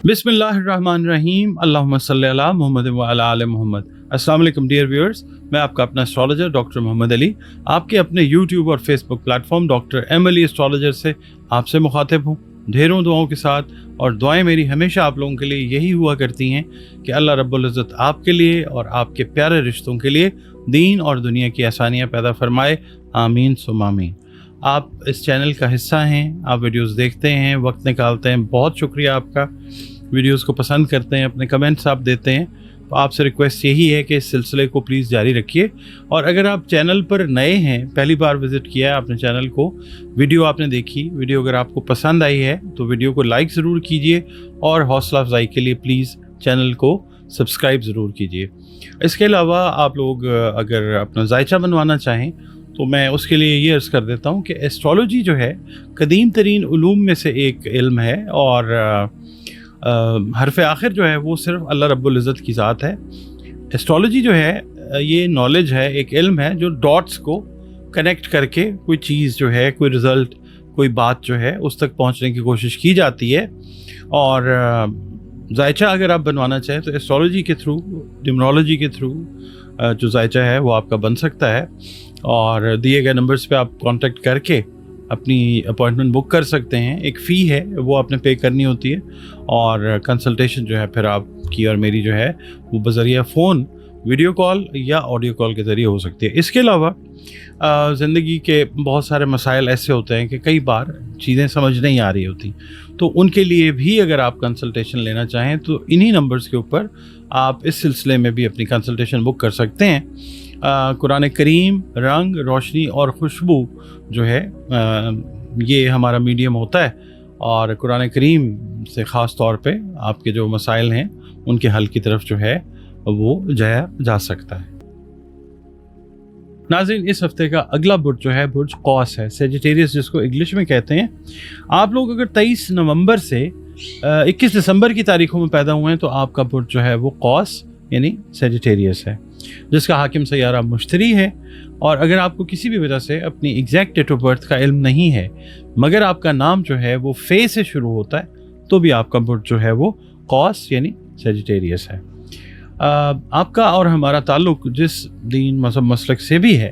बिस्मिल्लाहिर्रहमानिर्रहीम अल्लाहुम्मा सल्ली अला मुहम्मद व अला आले मोहम्मद। अस्सलाम वालेकुम डियर व्यूअर्स, मैं आपका अपना एस्ट्रोलॉजर डॉक्टर मोहम्मद अली आपके अपने यूट्यूब और Facebook platform doctor M Ali astrologer से आपसे मुखातिब हूँ ढेरों दुआओं के साथ। और दुआएं मेरी हमेशा आप लोगों के लिए यही हुआ करती हैं कि अल्लाह रब्बुल इज़्ज़त आपके लिए और आपके प्यारे रिश्तों के लिए दीन और दुनिया की आसानियाँ पैदा फरमाए, आमीन सुम्मा आमीन। आप इस चैनल का हिस्सा हैं, आप वीडियोस देखते हैं, वक्त निकालते हैं, बहुत शुक्रिया आपका। वीडियोस को पसंद करते हैं, अपने कमेंट्स आप देते हैं, तो आपसे रिक्वेस्ट यही है कि इस सिलसिले को प्लीज़ जारी रखिए। और अगर आप चैनल पर नए हैं, पहली बार विज़िट किया है आपने चैनल को, वीडियो आपने देखी, वीडियो अगर आपको पसंद आई है तो वीडियो को लाइक ज़रूर कीजिए और हौसला अफजाई के लिए प्लीज़ चैनल को सब्सक्राइब ज़रूर कीजिए। इसके अलावा आप लोग अगर अपना जायचा बनवाना चाहें तो मैं उसके लिए ये अर्ज़ कर देता हूँ कि एस्ट्रोलॉजी जो है कदीम तरीन उलूम में से एक इल्म है और हरफ आखिर जो है वो सिर्फ अल्लाह रब्बुल इज़्ज़त की ज़ात है। एस्ट्रोलॉजी जो है ये नॉलेज है, एक इल्म है जो डॉट्स को कनेक्ट करके कोई चीज़ जो है, कोई रिज़ल्ट, कोई बात जो है उस तक पहुँचने की कोशिश की जाती है। और जायचा अगर आप बनवाना चाहें तो एस्ट्रोलॉजी के थ्रू, न्यूमरोलॉजी के थ्रू जो जायचा है वो आपका बन सकता है। और दिए गए नंबर्स पे आप कांटेक्ट करके अपनी अपॉइंटमेंट बुक कर सकते हैं। एक फ़ी है वो आपने पे करनी होती है और कंसल्टेशन जो है फिर आपकी और मेरी जो है वो बज़रिया फ़ोन, वीडियो कॉल या ऑडियो कॉल के ज़रिए हो सकती है। इसके अलावा ज़िंदगी के बहुत सारे मसाइल ऐसे होते हैं कि कई बार चीज़ें समझ नहीं आ रही होती, तो उनके लिए भी अगर आप कंसल्टेशन लेना चाहें तो इन्हीं नंबर्स के ऊपर आप इस सिलसिले में भी अपनी कंसल्टेशन बुक कर सकते हैं। कुरान करीम, रंग, रोशनी और खुशबू जो है ये हमारा मीडियम होता है और कुरान करीम से ख़ास तौर पे आपके जो मसाइल हैं उनके हल की तरफ जो है वो जाया जा सकता है। नाज़रीन, इस हफ्ते का अगला बुर्ज जो है बुर्ज कौस है, सेजिटेरियस जिसको इंग्लिश में कहते हैं। आप लोग अगर 23 नवंबर से 21 दिसंबर की तारीखों में पैदा हुए हैं तो आपका बुर्ज जो है वो कौस यानी सेजिटेरियस है, जिसका हाकिम सैयारा मुश्तरी है। और अगर आपको किसी भी वजह से अपनी एग्जैक्ट डेट ऑफ बर्थ का इल्म नहीं है मगर आपका नाम जो है वो फे से शुरू होता है तो भी आपका बुर्ज जो है वो कौस यानी सेजिटेरियस है। आपका और हमारा ताल्लुक़ जिस दीन मज़हब मसलक से भी है,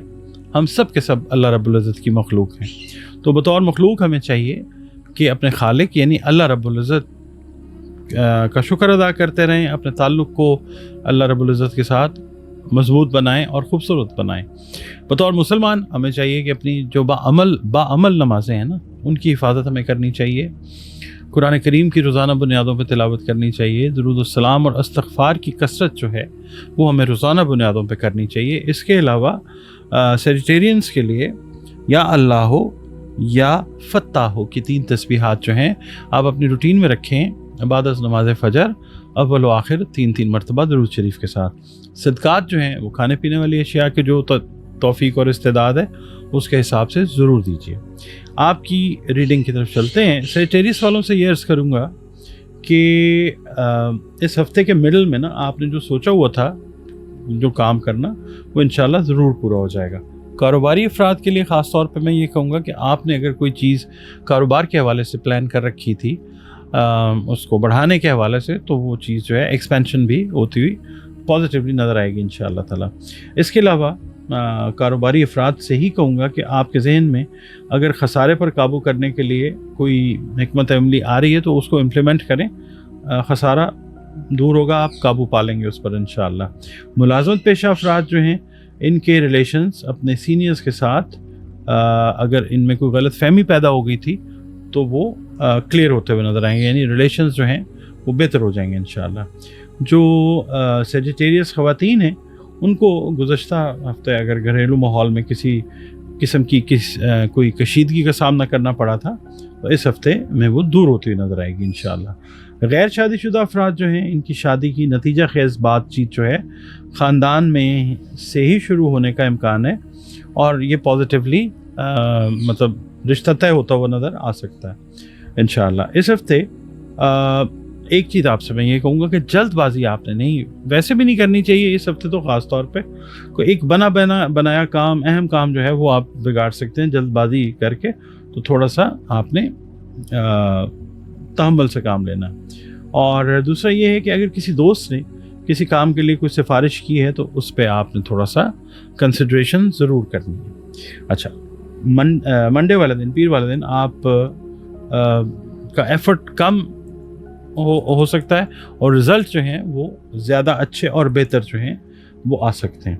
हम सब के सब अल्लाह रब्बुल इज़्ज़त की मखलूक हैं। तो बतौर मखलूक हमें चाहिए कि अपने खालिक यानी अल्लाह रब्बुल इज़्ज़त का शुक्र अदा करते रहें, अपने ताल्लुक़ को अल्लाह रब्बुल इज़्ज़त के साथ मजबूत बनाएं और ख़ूबसूरत बनाएं। बतौर मुसलमान हमें चाहिए कि अपनी जो बाअमल नमाज़ें हैं ना, उनकी हिफाजत हमें करनी चाहिए। कुरान करीम की रोज़ाना बुनियादों पर तिलावत करनी चाहिए। दुरूद सलाम और इस्तग़फ़ार की कसरत जो है वो हमें रोज़ाना बुनियादों पर करनी चाहिए। इसके अलावा सेजिटेरियंस के लिए या अल्लाह हो या फ़त्ताह हो की 3 तस्बीहात जो हैं आप अपनी रूटीन में रखें। बाद नमाज फ़जर अव्वल व आखिर 3-3 मरतबा दुरूद शरीफ के साथ। सदक़ात जो हैं वो खाने पीने वाली अशिया के जो तौफ़ीक़ और इस्तेदाद है उसके हिसाब से ज़रूर दीजिए। आपकी रीडिंग की तरफ चलते हैं। सेजिटेरियस वालों से ये अर्ज़ करूँगा कि इस हफ़्ते के मिडल में ना आपने जो सोचा हुआ था जो काम करना वो इंशाल्लाह ज़रूर पूरा हो जाएगा। कारोबारी अफराद के लिए ख़ास तौर पे मैं ये कहूँगा कि आपने अगर कोई चीज़ कारोबार के हवाले से प्लान कर रखी थी उसको बढ़ाने के हवाले से, तो वो चीज़ जो है एक्सपेंशन भी होती हुई पॉजिटिवली नज़र आएगी इंशाअल्लाह ताला। इसके अलावा कारोबारी अफराद से ही कहूँगा कि आपके जहन में अगर ख़सारे पर काबू करने के लिए कोई हिकमत अमली आ रही है तो उसको इम्प्लीमेंट करें, ख़सारा दूर होगा, आप काबू पा लेंगे उस पर इंशाअल्लाह। मुलाज़मत पेशा अफराद जो हैं इनके रिलेशंस अपने सीनियर्स के साथ अगर इनमें कोई गलत फहमी पैदा हो गई थी तो वो क्लियर होते हुए नज़र आएंगे, यानी रिलेशंस जो हैं वो बेहतर हो जाएंगे इंशाअल्लाह। जो सेजिटेरियस ख़वातीन हैं उनको गुज़श्ता हफ्ते अगर घरेलू माहौल में किसी किस्म की कोई कशीदगी का सामना करना पड़ा था तो इस हफ्ते में वो दूर होती हुई नज़र आएगी इंशाअल्लाह। गैर शादीशुदा अफराद जो हैं इनकी शादी की नतीजा खेज़ बातचीत जो है ख़ानदान में से ही शुरू होने का इम्कान है और ये पॉजिटिवली मतलब रिश्ता तय होता हुआ नज़र आ सकता है इंशाअल्लाह। इस हफ्ते एक चीज़ आपसे मैं ये कहूँगा कि जल्दबाजी आपने नहीं, वैसे भी नहीं करनी चाहिए इस हफ्ते तो ख़ास तौर पे। कोई एक बनाया काम, अहम काम जो है वो आप बिगाड़ सकते हैं जल्दबाजी करके, तो थोड़ा सा आपने तहम्मुल से काम लेना। اور دوسرا یہ ہے کہ اگر کسی دوست نے کسی کام کے لیے کوئی سفارش کی ہے تو اس پہ آپ نے تھوڑا سا کنسیڈریشن ضرور کرنی ہے. اچھا منڈے والا دن، پیر والا دن آپ کا ایفرٹ کم ہو سکتا ہے اور رزلٹ جو ہیں وہ زیادہ اچھے اور بہتر جو ہیں وہ آ سکتے ہیں.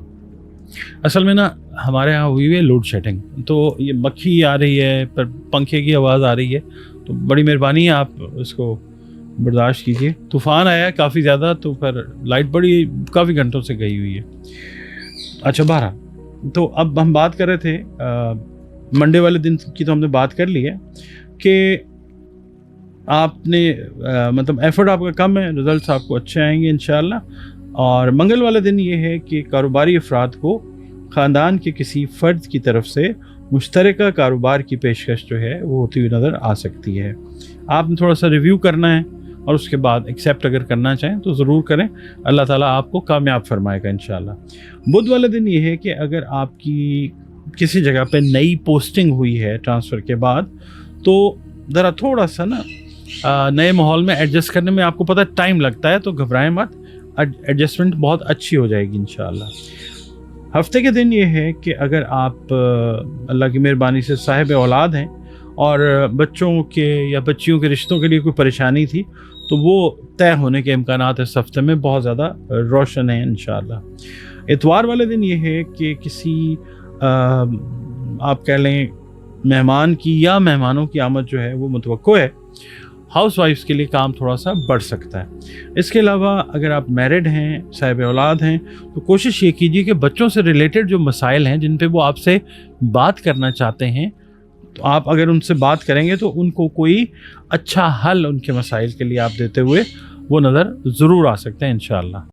اصل میں نا ہمارے ہاں ہوئی ہے لوڈ شیڈنگ، تو یہ مکھی آ رہی ہے، پر پنکھے کی آواز آ رہی ہے، تو بڑی مہربانی ہے آپ اس کو برداشت کیجیے. طوفان آیا ہے کافی زیادہ، تو پھر لائٹ بڑی کافی گھنٹوں سے گئی ہوئی ہے. اچھا 12 تو اب ہم بات کر رہے تھے منڈے والے دن کی، تو ہم نے بات کر لی ہے کہ آپ نے مطلب ایفرٹ آپ کا کم ہے، رزلٹس آپ کو اچھے آئیں گے انشاءاللہ. اور منگل والا دن یہ ہے کہ کاروباری افراد کو خاندان کے کسی فرد کی طرف سے مشترکہ کاروبار کی پیشکش جو ہے وہ ہوتی ہوئی نظر آ سکتی ہے. آپ نے تھوڑا سا ریویو کرنا ہے اور اس کے بعد ایکسیپٹ اگر کرنا چاہیں تو ضرور کریں. اللہ تعالیٰ آپ کو کامیاب فرمائے گا انشاءاللہ. بدھ والا دن یہ ہے کہ اگر آپ کی کسی جگہ پہ نئی پوسٹنگ ہوئی ہے ٹرانسفر کے بعد، تو ذرا تھوڑا سا نا نئے ماحول میں ایڈجسٹ کرنے میں آپ کو پتہ ٹائم لگتا ہے، تو گھبرائیں مت، ایڈجسٹمنٹ بہت اچھی ہو جائے گی انشاءاللہ. ہفتے کے دن یہ ہے کہ اگر آپ اللہ کی مہربانی سے صاحب اولاد ہیں اور بچوں کے یا بچیوں کے رشتوں کے لیے کوئی پریشانی تھی، تو وہ طے ہونے کے امکانات اس ہفتے میں بہت زیادہ روشن ہیں انشاءاللہ. اتوار والے دن یہ ہے کہ کسی آپ کہہ لیں مہمان کی یا مہمانوں کی آمد جو ہے وہ متوقع ہے. ہاؤس وائفس کے لیے کام تھوڑا سا بڑھ سکتا ہے. اس کے علاوہ اگر آپ میرڈ ہیں، صاحب اولاد ہیں، تو کوشش یہ کیجیے کہ بچوں سے ریلیٹڈ جو مسائل ہیں جن پہ وہ آپ سے بات کرنا چاہتے ہیں، تو آپ اگر ان سے بات کریں گے تو ان کو کوئی اچھا حل ان کے مسائل کے لیے آپ دیتے ہوئے وہ نظر ضرور آ سکتے ہیں انشاءاللہ.